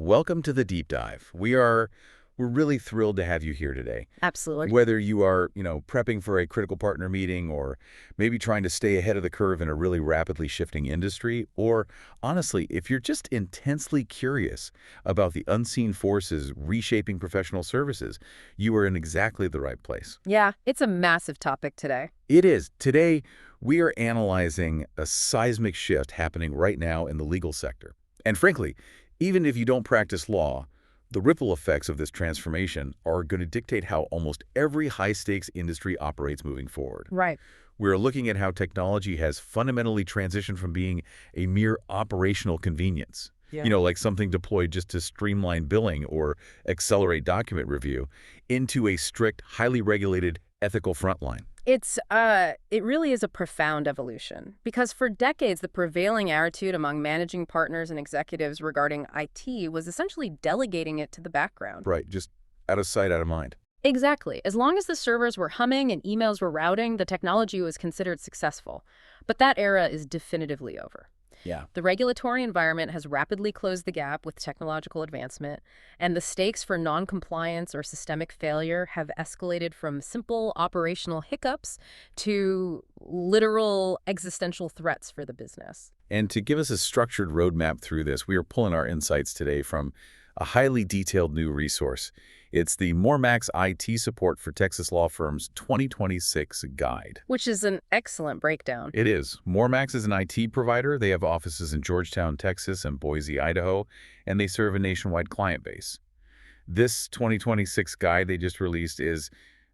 welcome to the deep dive. We're really thrilled to have you here today. Absolutely. Whether you are, prepping for a critical partner meeting or maybe trying to stay ahead of the curve in a really rapidly shifting industry, or honestly, if you're just intensely curious about the unseen forces reshaping professional services, you are in exactly the right place. Yeah, it's a massive topic today. It is. Today, we are analyzing a seismic shift happening right now in the legal sector. And frankly, even if you don't practice law, the ripple effects of this transformation are going to dictate how almost every high-stakes industry operates moving forward. Right. We're looking at how technology has fundamentally transitioned from being a mere operational convenience, Yeah. like something deployed just to streamline billing or accelerate document review, into a strict, highly regulated, ethical frontline. It really is a profound evolution because for decades, the prevailing attitude among managing partners and executives regarding IT was essentially delegating it to the background. Right, just out of sight, out of mind. Exactly. As long as the servers were humming and emails were routing, the technology was considered successful. But that era is definitively over. Yeah. The regulatory environment has rapidly closed the gap with technological advancement, and the stakes for non-compliance or systemic failure have escalated from simple operational hiccups to literal existential threats for the business. And to give us a structured roadmap through this, we are pulling our insights today from a highly detailed new resource. It's the MoreMax IT Support for Texas Law Firms 2026 Guide. Which is an excellent breakdown. It is. MoreMax is an IT provider. They have offices in Georgetown, Texas, and Boise, Idaho, and they serve a nationwide client base. This 2026 guide they just released is,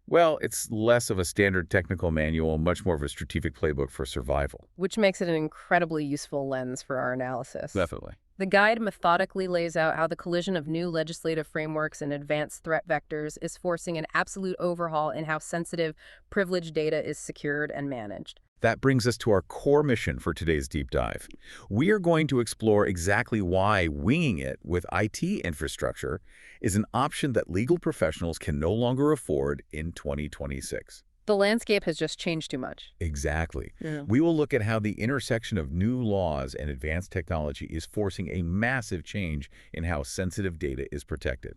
well, it's less of a standard technical manual, much more of a strategic playbook for survival. Which makes it an incredibly useful lens for our analysis. Definitely. The guide methodically lays out how the collision of new legislative frameworks and advanced threat vectors is forcing an absolute overhaul in how sensitive, privileged data is secured and managed. That brings us to our core mission for today's deep dive. We are going to explore exactly why winging it with IT infrastructure is an option that legal professionals can no longer afford in 2026. The landscape has just changed too much. Exactly. Yeah. We will look at how the intersection of new laws and advanced technology is forcing a massive change in how sensitive data is protected.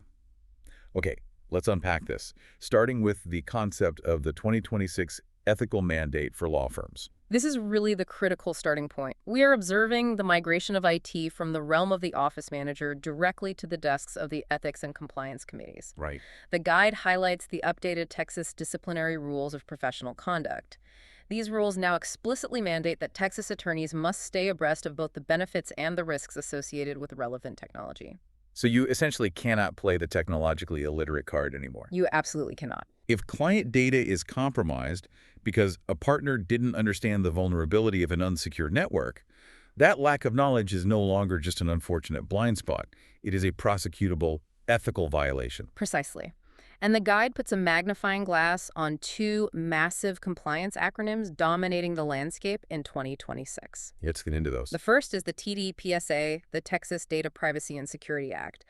Okay, let's unpack this, starting with the concept of the 2026 ethical mandate for law firms. This is really the critical starting point. We are observing the migration of IT from the realm of the office manager directly to the desks of the ethics and compliance committees. Right. The guide highlights the updated Texas disciplinary rules of professional conduct. These rules now explicitly mandate that Texas attorneys must stay abreast of both the benefits and the risks associated with relevant technology. So you essentially cannot play the technologically illiterate card anymore. You absolutely cannot. If client data is compromised because a partner didn't understand the vulnerability of an unsecured network, that lack of knowledge is no longer just an unfortunate blind spot. It is a prosecutable ethical violation. Precisely. And the guide puts a magnifying glass on two massive compliance acronyms dominating the landscape in 2026. Let's get into those. The first is the TDPSA, the Texas Data Privacy and Security Act.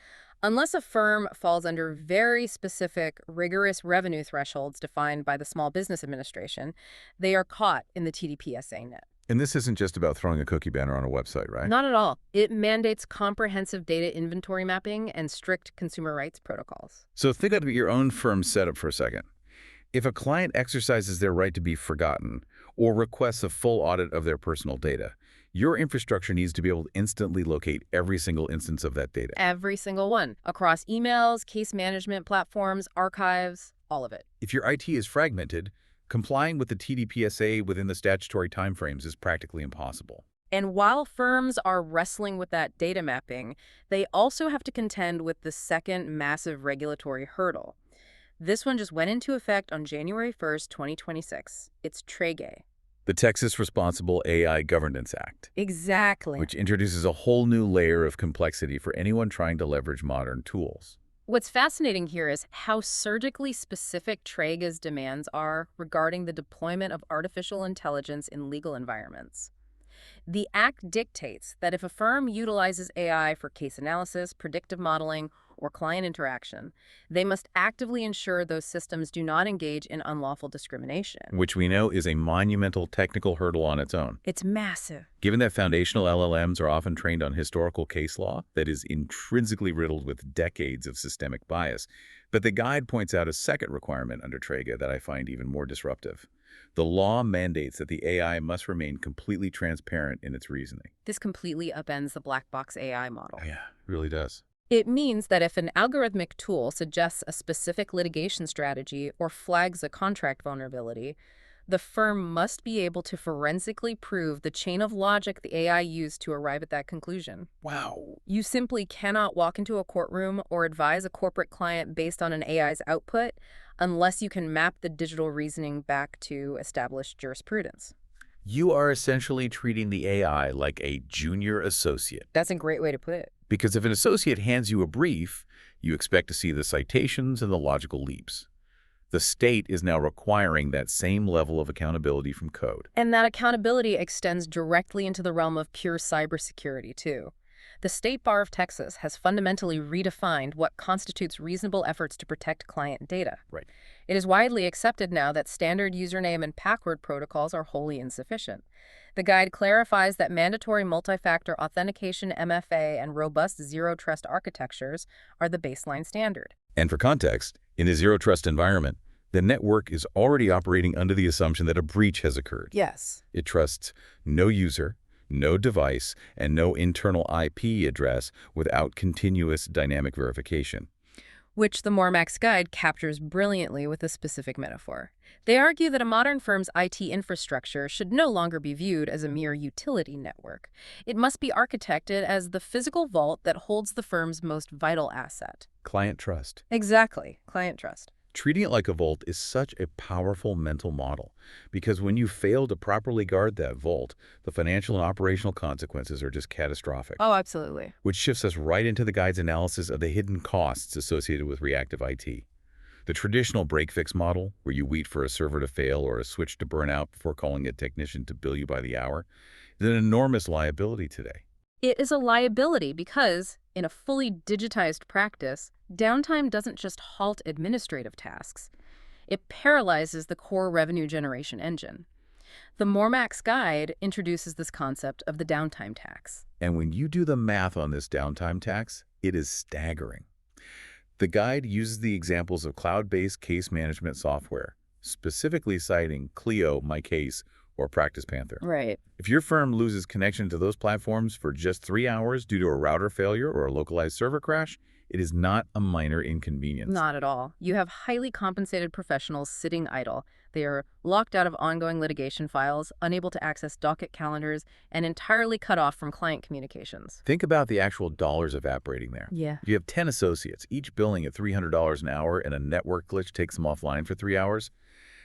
Unless a firm falls under very specific, rigorous revenue thresholds defined by the Small Business Administration, they are caught in the TDPSA net. And this isn't just about throwing a cookie banner on a website, right? Not at all. It mandates comprehensive data inventory mapping and strict consumer rights protocols. So think about your own firm's setup for a second. If a client exercises their right to be forgotten or requests a full audit of their personal data, your infrastructure needs to be able to instantly locate every single instance of that data. Every single one, across emails, case management platforms, archives, all of it. If your IT is fragmented, complying with the TDPSA within the statutory timeframes is practically impossible. And while firms are wrestling with that data mapping, they also have to contend with the second massive regulatory hurdle. This one just went into effect on January 1st, 2026. It's TRAGA. The Texas Responsible AI Governance Act. Exactly. Which introduces a whole new layer of complexity for anyone trying to leverage modern tools. What's fascinating here is how surgically specific TRAGA's demands are regarding the deployment of artificial intelligence in legal environments. The Act dictates that if a firm utilizes AI for case analysis, predictive modeling, or client interaction, they must actively ensure those systems do not engage in unlawful discrimination. Which we know is a monumental technical hurdle on its own. It's massive. Given that foundational LLMs are often trained on historical case law that is intrinsically riddled with decades of systemic bias, but the guide points out a second requirement under TREGA that I find even more disruptive. The law mandates that the AI must remain completely transparent in its reasoning. This completely upends the black box AI model. Yeah, it really does. It means that if an algorithmic tool suggests a specific litigation strategy or flags a contract vulnerability, the firm must be able to forensically prove the chain of logic the AI used to arrive at that conclusion. Wow. You simply cannot walk into a courtroom or advise a corporate client based on an AI's output unless you can map the digital reasoning back to established jurisprudence. You are essentially treating the AI like a junior associate. That's a great way to put it. Because if an associate hands you a brief, you expect to see the citations and the logical leaps. The state is now requiring that same level of accountability from code. And that accountability extends directly into the realm of pure cybersecurity, too. The State Bar of Texas has fundamentally redefined what constitutes reasonable efforts to protect client data. Right. It is widely accepted now that standard username and password protocols are wholly insufficient. The guide clarifies that mandatory multi-factor authentication MFA and robust zero-trust architectures are the baseline standard. And for context, in a zero-trust environment, the network is already operating under the assumption that a breach has occurred. Yes. It trusts no user, no device, and no internal IP address without continuous dynamic verification. Which the MoreMax guide captures brilliantly with a specific metaphor. They argue that a modern firm's IT infrastructure should no longer be viewed as a mere utility network. It must be architected as the physical vault that holds the firm's most vital asset. Client trust. Exactly, client trust. Treating it like a vault is such a powerful mental model because when you fail to properly guard that vault, the financial and operational consequences are just catastrophic. Oh, absolutely. Which shifts us right into the guide's analysis of the hidden costs associated with reactive IT. The traditional break-fix model, where you wait for a server to fail or a switch to burn out before calling a technician to bill you by the hour, is an enormous liability today. It is a liability because, in a fully digitized practice, downtime doesn't just halt administrative tasks. It paralyzes the core revenue generation engine. The MoreMax guide introduces this concept of the downtime tax. And when you do the math on this downtime tax, it is staggering. The guide uses the examples of cloud-based case management software, specifically citing Clio, MyCase, or Practice Panther. Right. If your firm loses connection to those platforms for just 3 hours due to a router failure or a localized server crash, it is not a minor inconvenience. Not at all. You have highly compensated professionals sitting idle. They are locked out of ongoing litigation files, unable to access docket calendars, and entirely cut off from client communications. Think about the actual dollars evaporating there. Yeah. You have 10 associates, each billing at $300 an hour, and a network glitch takes them offline for 3 hours.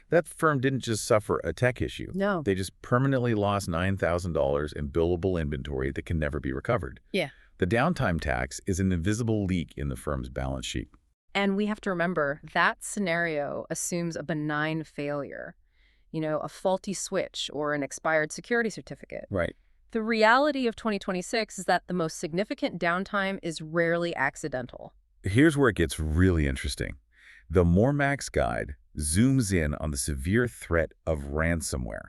That firm didn't just suffer a tech issue. No. They just permanently lost $9,000 in billable inventory that can never be recovered. Yeah. The downtime tax is an invisible leak in the firm's balance sheet. And we have to remember that scenario assumes a benign failure, a faulty switch or an expired security certificate. Right. The reality of 2026 is that the most significant downtime is rarely accidental. Here's where it gets really interesting. The MoreMax guide zooms in on the severe threat of ransomware,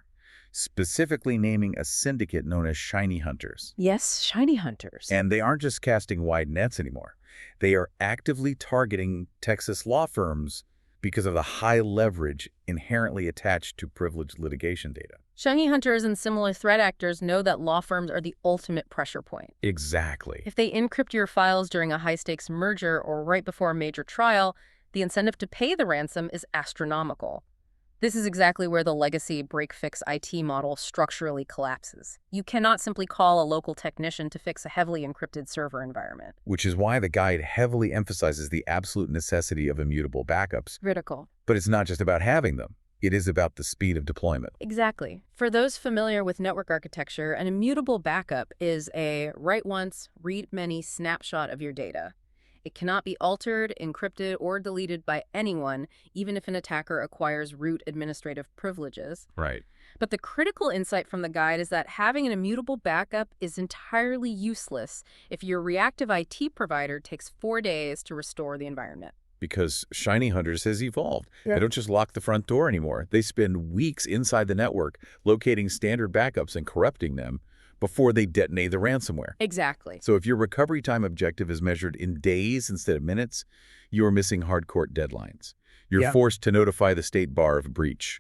specifically naming a syndicate known as Shiny Hunters. Yes, shiny hunters. And they aren't just casting wide nets anymore. They are actively targeting Texas law firms because of the high leverage inherently attached to privileged litigation data. Shiny hunters and similar threat actors know that law firms are the ultimate pressure point. Exactly. If they encrypt your files during a high-stakes merger or right before a major trial, the incentive to pay the ransom is astronomical. This is exactly where the legacy break-fix IT model structurally collapses. You cannot simply call a local technician to fix a heavily encrypted server environment. Which is why the guide heavily emphasizes the absolute necessity of immutable backups. Critical. But it's not just about having them. It is about the speed of deployment. Exactly. For those familiar with network architecture, an immutable backup is a write once, read many snapshot of your data. It cannot be altered, encrypted, or deleted by anyone, even if an attacker acquires root administrative privileges. Right. But the critical insight from the guide is that having an immutable backup is entirely useless if your reactive IT provider takes 4 days to restore the environment. Because Shiny Hunters has evolved. Yeah. They don't just lock the front door anymore. They spend weeks inside the network locating standard backups and corrupting them before they detonate the ransomware. Exactly. So if your recovery time objective is measured in days instead of minutes, you are missing hard court deadlines. You're Yeah. forced to notify the state bar of a breach.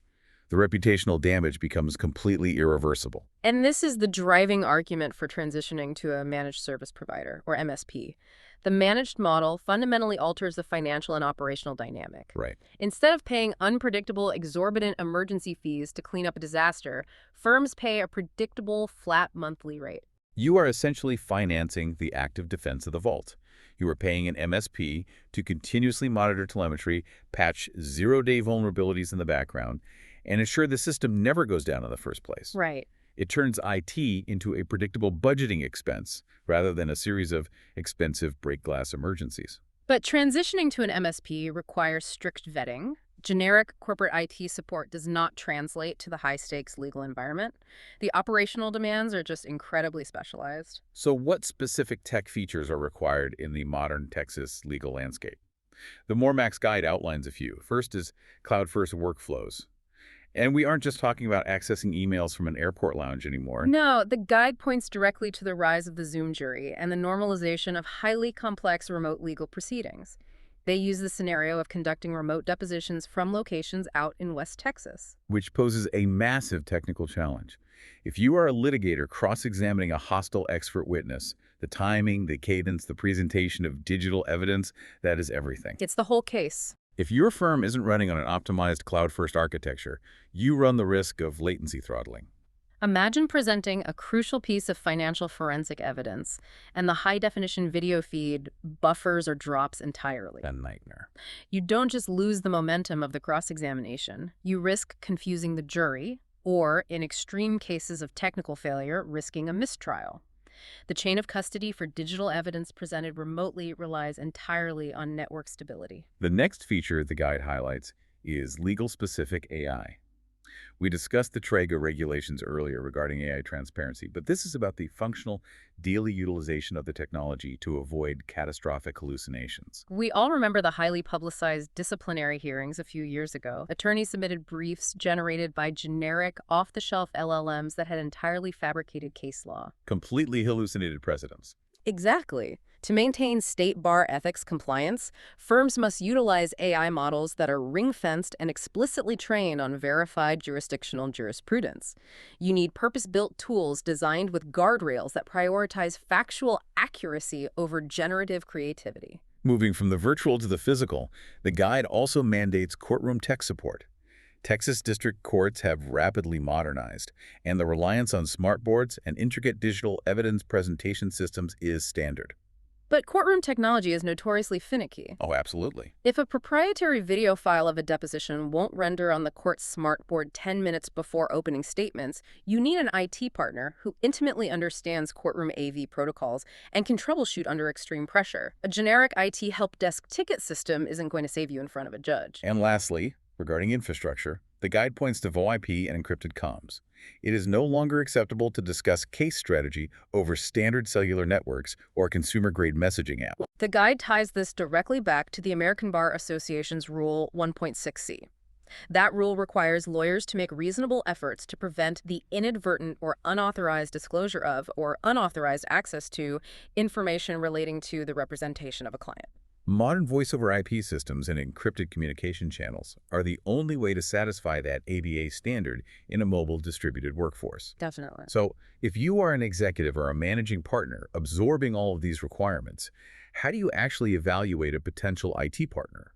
The reputational damage becomes completely irreversible. And this is the driving argument for transitioning to a managed service provider, or MSP. The managed model fundamentally alters the financial and operational dynamic. Right. Instead of paying unpredictable, exorbitant emergency fees to clean up a disaster, firms pay a predictable, flat monthly rate. You are essentially financing the active defense of the vault. You are paying an MSP to continuously monitor telemetry, patch zero-day vulnerabilities in the background, and ensure the system never goes down in the first place. Right. It turns IT into a predictable budgeting expense rather than a series of expensive break-glass emergencies. But transitioning to an MSP requires strict vetting. Generic corporate IT support does not translate to the high-stakes legal environment. The operational demands are just incredibly specialized. So what specific tech features are required in the modern Texas legal landscape? The MoreMax guide outlines a few. First is cloud-first workflows. And we aren't just talking about accessing emails from an airport lounge anymore. No, the guide points directly to the rise of the Zoom jury and the normalization of highly complex remote legal proceedings. They use the scenario of conducting remote depositions from locations out in West Texas. Which poses a massive technical challenge. If you are a litigator cross-examining a hostile expert witness, the timing, the cadence, the presentation of digital evidence, that is everything. It's the whole case. If your firm isn't running on an optimized cloud-first architecture, you run the risk of latency throttling. Imagine presenting a crucial piece of financial forensic evidence, and the high-definition video feed buffers or drops entirely. A nightmare. You don't just lose the momentum of the cross-examination, you risk confusing the jury, or, in extreme cases of technical failure, risking a mistrial. The chain of custody for digital evidence presented remotely relies entirely on network stability. The next feature the guide highlights is legal-specific AI. We discussed the TREGA regulations earlier regarding AI transparency, but this is about the functional daily utilization of the technology to avoid catastrophic hallucinations. We all remember the highly publicized disciplinary hearings a few years ago. Attorneys submitted briefs generated by generic, off-the-shelf LLMs that had entirely fabricated case law. Completely hallucinated precedents. Exactly. To maintain state bar ethics compliance, firms must utilize AI models that are ring-fenced and explicitly trained on verified jurisdictional jurisprudence. You need purpose-built tools designed with guardrails that prioritize factual accuracy over generative creativity. Moving from the virtual to the physical, the guide also mandates courtroom tech support. Texas district courts have rapidly modernized, and the reliance on smartboards and intricate digital evidence presentation systems is standard. But courtroom technology is notoriously finicky. Oh, absolutely. If a proprietary video file of a deposition won't render on the court's smartboard 10 minutes before opening statements, you need an IT partner who intimately understands courtroom AV protocols and can troubleshoot under extreme pressure. A generic IT help desk ticket system isn't going to save you in front of a judge. And lastly, regarding infrastructure, the guide points to VoIP and encrypted comms. It is no longer acceptable to discuss case strategy over standard cellular networks or consumer-grade messaging apps. The guide ties this directly back to the American Bar Association's Rule 1.6c. That rule requires lawyers to make reasonable efforts to prevent the inadvertent or unauthorized disclosure of or unauthorized access to information relating to the representation of a client. Modern voice-over IP systems and encrypted communication channels are the only way to satisfy that ABA standard in a mobile distributed workforce. Definitely. So, if you are an executive or a managing partner absorbing all of these requirements, how do you actually evaluate a potential IT partner?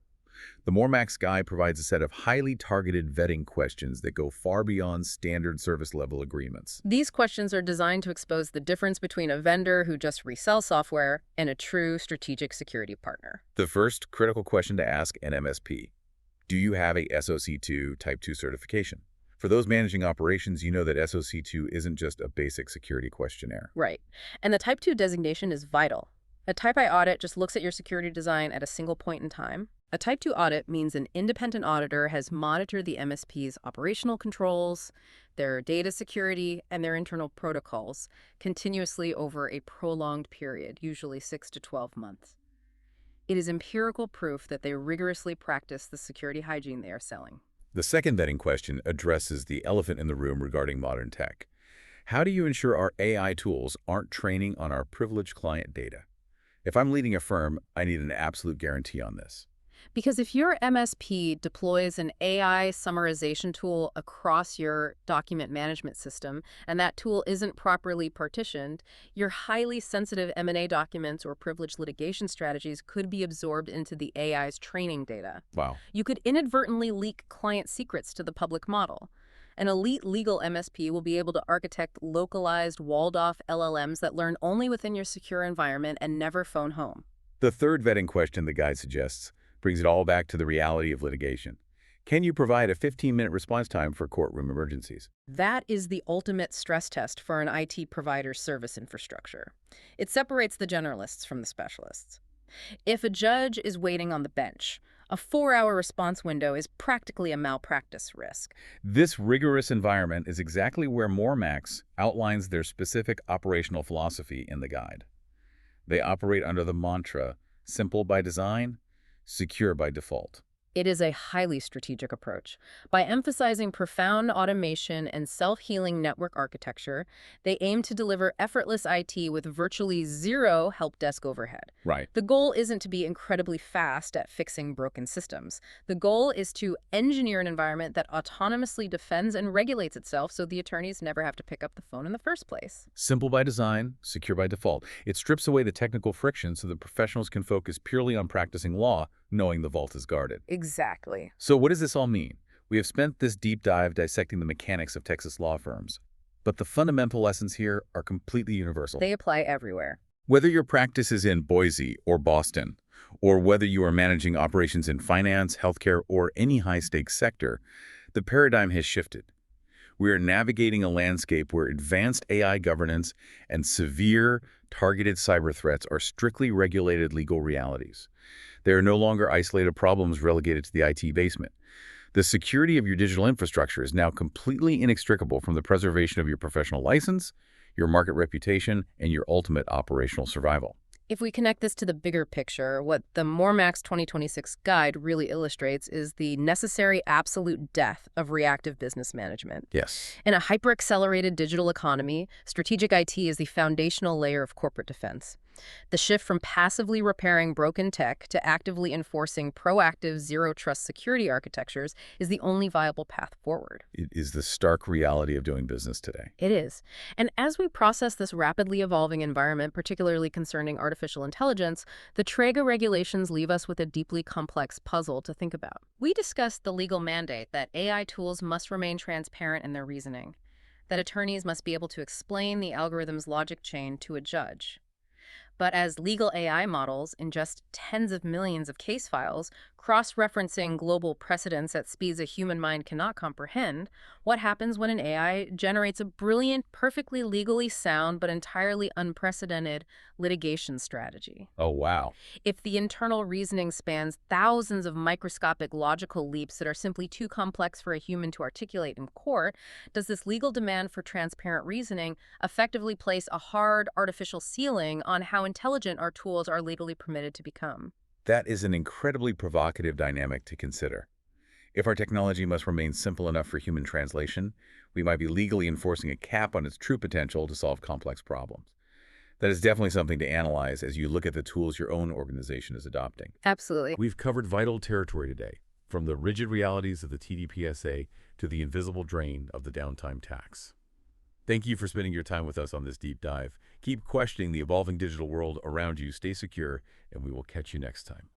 The MoreMax guide provides a set of highly targeted vetting questions that go far beyond standard service-level agreements. These questions are designed to expose the difference between a vendor who just resells software and a true strategic security partner. The first critical question to ask an MSP: do you have a SOC2 Type 2 certification? For those managing operations, you know that SOC2 isn't just a basic security questionnaire. Right. And the Type 2 designation is vital. A Type I audit just looks at your security design at a single point in time. A Type 2 audit means an independent auditor has monitored the MSP's operational controls, their data security, and their internal protocols continuously over a prolonged period, usually 6 to 12 months. It is empirical proof that they rigorously practice the security hygiene they are selling. The second vetting question addresses the elephant in the room regarding modern tech. How do you ensure our AI tools aren't training on our privileged client data? If I'm leading a firm, I need an absolute guarantee on this. Because if your MSP deploys an AI summarization tool across your document management system, and that tool isn't properly partitioned, your highly sensitive M&A documents or privileged litigation strategies could be absorbed into the AI's training data. Wow. You could inadvertently leak client secrets to the public model. An elite legal MSP will be able to architect localized, walled-off LLMs that learn only within your secure environment and never phone home. The third vetting question the guide suggests brings it all back to the reality of litigation. Can you provide a 15-minute response time for courtroom emergencies? That is the ultimate stress test for an IT provider's service infrastructure. It separates the generalists from the specialists. If a judge is waiting on the bench, a 4-hour response window is practically a malpractice risk. This rigorous environment is exactly where MoreMax outlines their specific operational philosophy in the guide. They operate under the mantra, simple by design, secure by default. It is a highly strategic approach. By emphasizing profound automation and self-healing network architecture, they aim to deliver effortless IT with virtually zero help desk overhead. Right. The goal isn't to be incredibly fast at fixing broken systems. The goal is to engineer an environment that autonomously defends and regulates itself so the attorneys never have to pick up the phone in the first place. Simple by design, secure by default. It strips away the technical friction so the professionals can focus purely on practicing law, knowing the vault is guarded. Exactly. So what does this all mean? We have spent this deep dive dissecting the mechanics of Texas law firms. But the fundamental lessons here are completely universal. They apply everywhere. Whether your practice is in Boise or Boston, or whether you are managing operations in finance, healthcare, or any high-stakes sector, the paradigm has shifted. We are navigating a landscape where advanced AI governance and severe, targeted cyber threats are strictly regulated legal realities. They are no longer isolated problems relegated to the IT basement. The security of your digital infrastructure is now completely inextricable from the preservation of your professional license, your market reputation, and your ultimate operational survival. If we connect this to the bigger picture, what the MoreMax 2026 guide really illustrates is the necessary absolute death of reactive business management. Yes. In a hyper-accelerated digital economy, strategic IT is the foundational layer of corporate defense. The shift from passively repairing broken tech to actively enforcing proactive zero-trust security architectures is the only viable path forward. It is the stark reality of doing business today. It is. And as we process this rapidly evolving environment, particularly concerning artificial intelligence, the TREGA regulations leave us with a deeply complex puzzle to think about. We discussed the legal mandate that AI tools must remain transparent in their reasoning, that attorneys must be able to explain the algorithm's logic chain to a judge. But as legal AI models ingest tens of millions of case files, cross-referencing global precedents at speeds a human mind cannot comprehend, what happens when an AI generates a brilliant, perfectly legally sound, but entirely unprecedented litigation strategy? Oh, wow. If the internal reasoning spans thousands of microscopic logical leaps that are simply too complex for a human to articulate in court, does this legal demand for transparent reasoning effectively place a hard, artificial ceiling on how intelligent our tools are legally permitted to become? That is an incredibly provocative dynamic to consider. If our technology must remain simple enough for human translation, we might be legally enforcing a cap on its true potential to solve complex problems. That is definitely something to analyze as you look at the tools your own organization is adopting. Absolutely. We've covered vital territory today, from the rigid realities of the TDPSA to the invisible drain of the downtime tax. Thank you for spending your time with us on this deep dive. Keep questioning the evolving digital world around you, stay secure, and we will catch you next time.